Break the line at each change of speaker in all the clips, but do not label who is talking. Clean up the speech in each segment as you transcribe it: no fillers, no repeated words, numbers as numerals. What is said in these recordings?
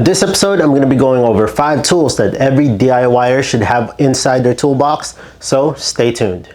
this episode, I'm going to be going over 5 tools that every DIYer should have inside their toolbox, so stay tuned.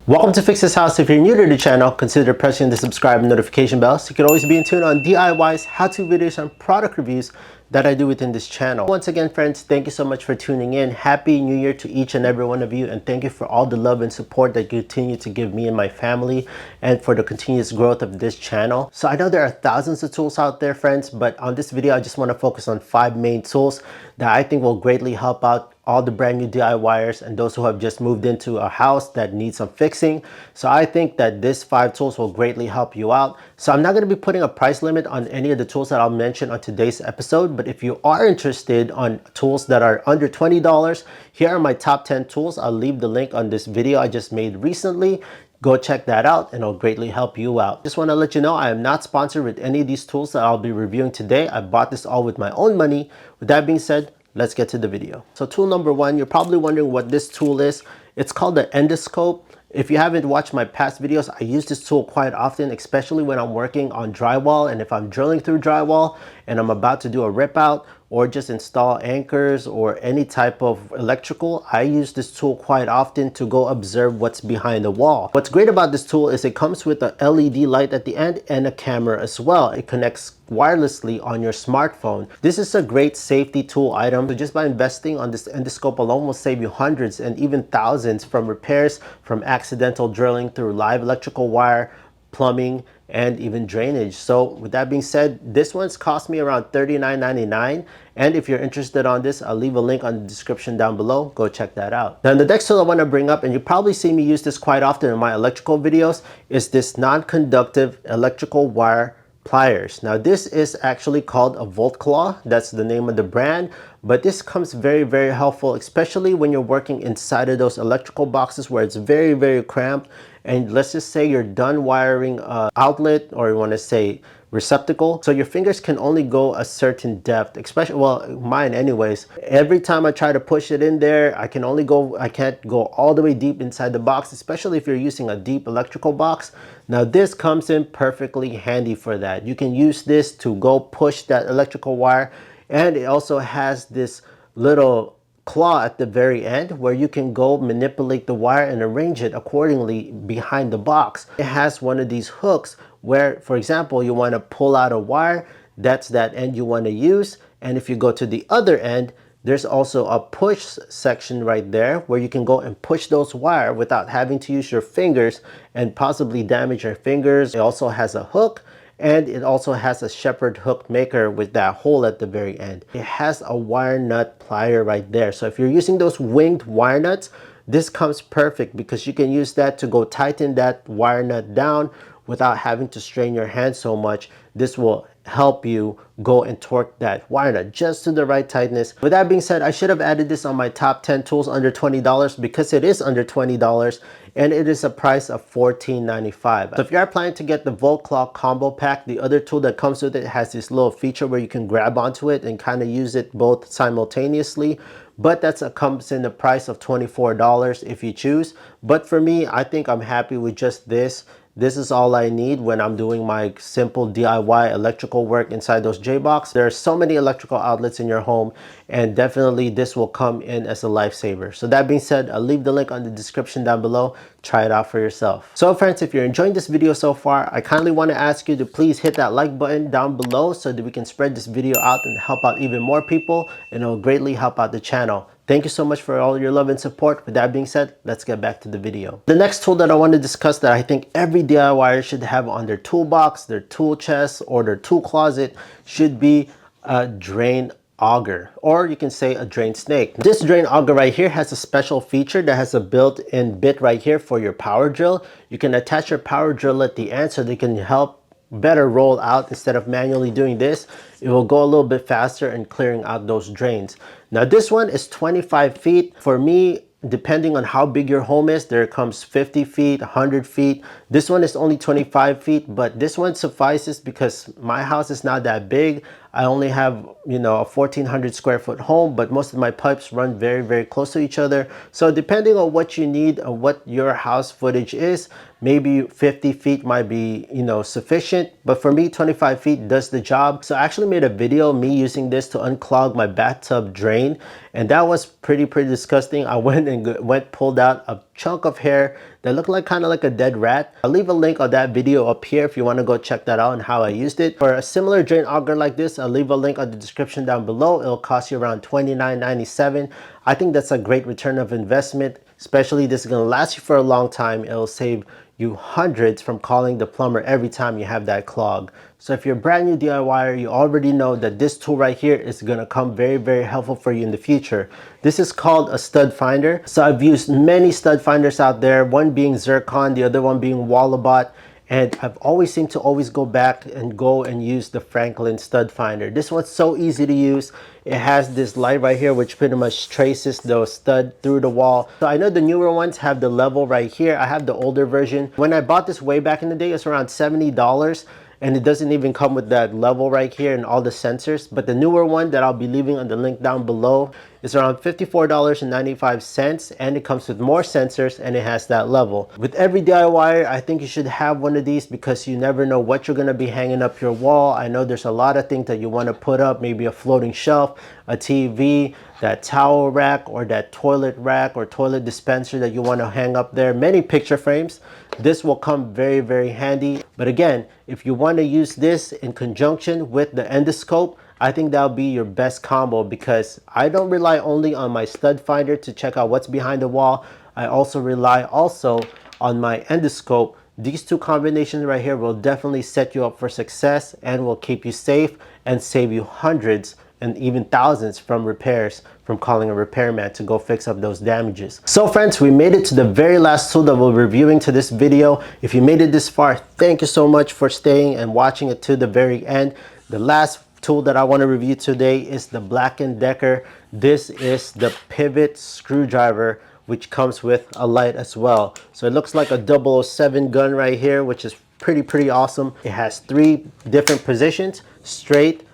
Welcome to Fix This House. If you're new to the channel, consider pressing the subscribe and notification bell so you can always be in tune on DIYs, how-to videos, and product reviews that I do within this channel. Once again, friends, thank you so much for tuning in. Happy New Year to each and every one of you, and thank you for all the love and support that you continue to give me and my family, and for the continuous growth of this channel. So I know there are thousands of tools out there, friends, but on this video, I just want to focus on 5 main tools that I think will greatly help out all the brand new DIYers and those who have just moved into a house that needs some fixing. So I think that these 5 tools will greatly help you out. So I'm not going to be putting a price limit on any of the tools that I'll mention on today's episode, but if you are interested on tools that are under $20, here are my top 10 tools. I'll leave the link on this video I just made recently. Go check that out and it'll greatly help you out. Just want to let you know I am not sponsored with any of these tools that I'll be reviewing today. I bought this all with my own money. With that being said, let's get to the video. So tool number 1, you're probably wondering what this tool is. It's called the endoscope. If you haven't watched my past videos, I use this tool quite often, especially when I'm working on drywall, and if I'm drilling through drywall and I'm about to do a rip out or just install anchors or any type of electrical, I use this tool quite often to go observe what's behind the wall. What's great about this tool is it comes with a LED light at the end and a camera as well. It connects wirelessly on your smartphone. This is a great safety tool item. So just by investing on this endoscope alone will save you hundreds and even thousands from repairs, from accidental drilling through live electrical wire, plumbing, and even drainage. So with that being said, this one's cost me around $39.99, and if you're interested on this, I'll leave a link on the description down below. Go check that out. Now the next tool I want to bring up, and you probably see me use this quite often in my electrical videos, is this non-conductive electrical wire pliers. Now this is actually called a Volt Claw. That's the name of the brand, but this comes very helpful, especially when you're working inside of those electrical boxes where it's very cramped. And let's just say you're done wiring a outlet, or you want to say receptacle, so your fingers can only go a certain depth, especially, well, mine anyways. Every time I try to push it in there, I can't go all the way deep inside the box, especially if you're using a deep electrical box. Now this comes in perfectly handy for that. You can use this to go push that electrical wire, and it also has this little claw at the very end where you can go manipulate the wire and arrange it accordingly behind the box. It has one of these hooks where, for example, you want to pull out a wire, that's that end you want to use, and if you go to the other end, there's also a push section right there where you can go and push those wire without having to use your fingers and possibly damage your fingers. It also has a hook, and it also has a shepherd hook maker with that hole at the very end. It has a wire nut plier right there. So if you're using those winged wire nuts, this comes perfect because you can use that to go tighten that wire nut down without having to strain your hand so much. This will help you go and torque that wire nut just to the right tightness. With that being said, I should have added this on my top 10 tools under $20 because it is under $20 and it is a price of $14.95. So if you are planning to get the Volt Claw combo pack, the other tool that comes with it has this little feature where you can grab onto it and kind of use it both simultaneously, but comes in the price of $24 if you choose. But for me, I think I'm happy with just this. This is all I need when I'm doing my simple DIY electrical work inside those J-Box. There are so many electrical outlets in your home, and definitely this will come in as a lifesaver. So that being said, I'll leave the link on the description down below. Try it out for yourself. So friends, if you're enjoying this video so far, I kindly want to ask you to please hit that like button down below so that we can spread this video out and help out even more people, and it will greatly help out the channel. Thank you so much for all your love and support. With that being said, let's get back to the video. The next tool that I want to discuss that I think every DIYer should have on their toolbox, their tool chest, or their tool closet should be a drain auger, or you can say a drain snake. This drain auger right here has a special feature that has a built-in bit right here for your power drill. You can attach your power drill at the end so they can help better roll out instead of manually doing this. It will go a little bit faster in clearing out those drains. Now this one is 25 feet. For me, depending on how big your home is, there comes 50 feet, 100 feet. This one is only 25 feet, but this one suffices because my house is not that big. I only have, you know, a 1,400 square foot home, but most of my pipes run very close to each other. So depending on what you need or what your house footage is, maybe 50 feet might be, sufficient, but for me 25 feet does the job. So I actually made a video me using this to unclog my bathtub drain, and that was pretty disgusting. I pulled out a chunk of hair that looked like kind of like a dead rat. I'll leave a link on that video up here if you want to go check that out and how I used it. For a similar drain auger like this, I'll leave a link on the description down below. It'll cost you around $29.97. I think that's a great return of investment, especially this is going to last you for a long time. It'll save you hundreds from calling the plumber every time you have that clog. So if you're a brand new DIYer, you already know that this tool right here is going to come very helpful for you in the future. This is called a stud finder. So I've used many stud finders out there, one being Zircon, the other one being Wallabot. And I've always seemed to go back and use the Franklin stud finder. This one's so easy to use. It has this light right here which pretty much traces the stud through the wall. So I know the newer ones have the level right here. I have the older version. When I bought this way back in the day, it's around $70. And it doesn't even come with that level right here and all the sensors. But the newer one that I'll be leaving on the link down below is around $54.95, and it comes with more sensors and it has that level. With every DIYer, I think you should have one of these because you never know what you're going to be hanging up your wall. I know there's a lot of things that you want to put up, maybe a floating shelf, a TV, that towel rack, or that toilet rack or toilet dispenser that you want to hang up there, many picture frames. This will come very handy. But again, if you want to use this in conjunction with the endoscope, I think that'll be your best combo, because I don't rely only on my stud finder to check out what's behind the wall. I also rely on my endoscope. These two combinations right here will definitely set you up for success and will keep you safe and save you hundreds and even thousands from repairs, from calling a repairman to go fix up those damages. So friends, we made it to the very last tool that we're reviewing to this video. If you made it this far, thank you so much for staying and watching it to the very end. The last tool that I want to review today is the Black & Decker. This is the pivot screwdriver, which comes with a light as well. So it looks like a 007 gun right here, which is pretty awesome. It has 3 different positions: straight,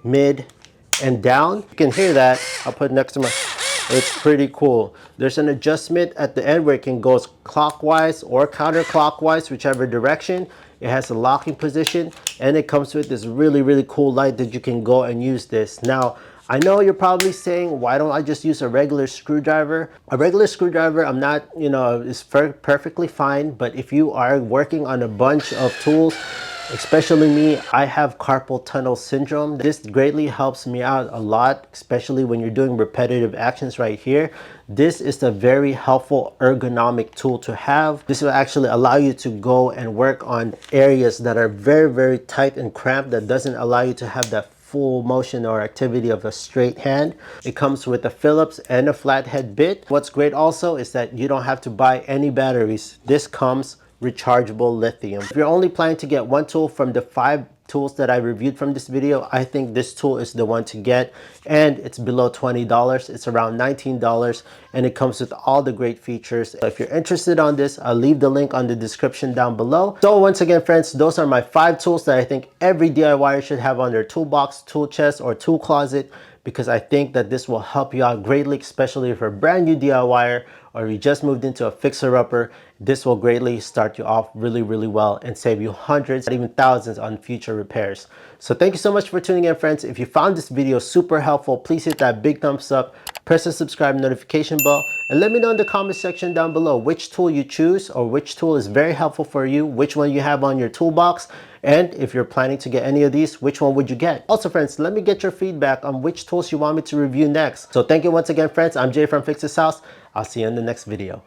mid, and down. You can hear that. I'll put it next to my, it's pretty cool. There's an adjustment at the end where it can go clockwise or counterclockwise, whichever direction. It has a locking position, and it comes with this really cool light that you can go and use this. Now, I know you're probably saying, why don't I just use a regular screwdriver? A regular screwdriver, I'm not, is perfectly fine, but if you are working on a bunch of tools, especially me, I have carpal tunnel syndrome. This greatly helps me out a lot, especially when you're doing repetitive actions right here. This is a very helpful ergonomic tool to have. This will actually allow you to go and work on areas that are very tight and cramped, that doesn't allow you to have that full motion or activity of a straight hand. It comes with a Phillips and a flathead bit. What's great also is that you don't have to buy any batteries. This comes rechargeable lithium. If you're only planning to get one tool from the 5 tools that I reviewed from this video, I think this tool is the one to get, and it's below $20. It's around $19, and it comes with all the great features. If you're interested on this, I'll leave the link on the description down below. So once again, friends, those are my 5 tools that I think every DIYer should have on their toolbox, tool chest, or tool closet, because I think that this will help you out greatly, especially if you're a brand new DIYer or you just moved into a fixer-upper. This will greatly start you off really well and save you hundreds, even thousands on future repairs. So thank you so much for tuning in, friends. If you found this video super helpful, please hit that big thumbs up, press the subscribe notification bell, and let me know in the comment section down below which tool you choose, or which tool is very helpful for you, which one you have on your toolbox, and if you're planning to get any of these, which one would you get? Also, friends, let me get your feedback on which tools you want me to review next. So thank you once again, friends. I'm Jay from Fix This House. I'll see you in the next video.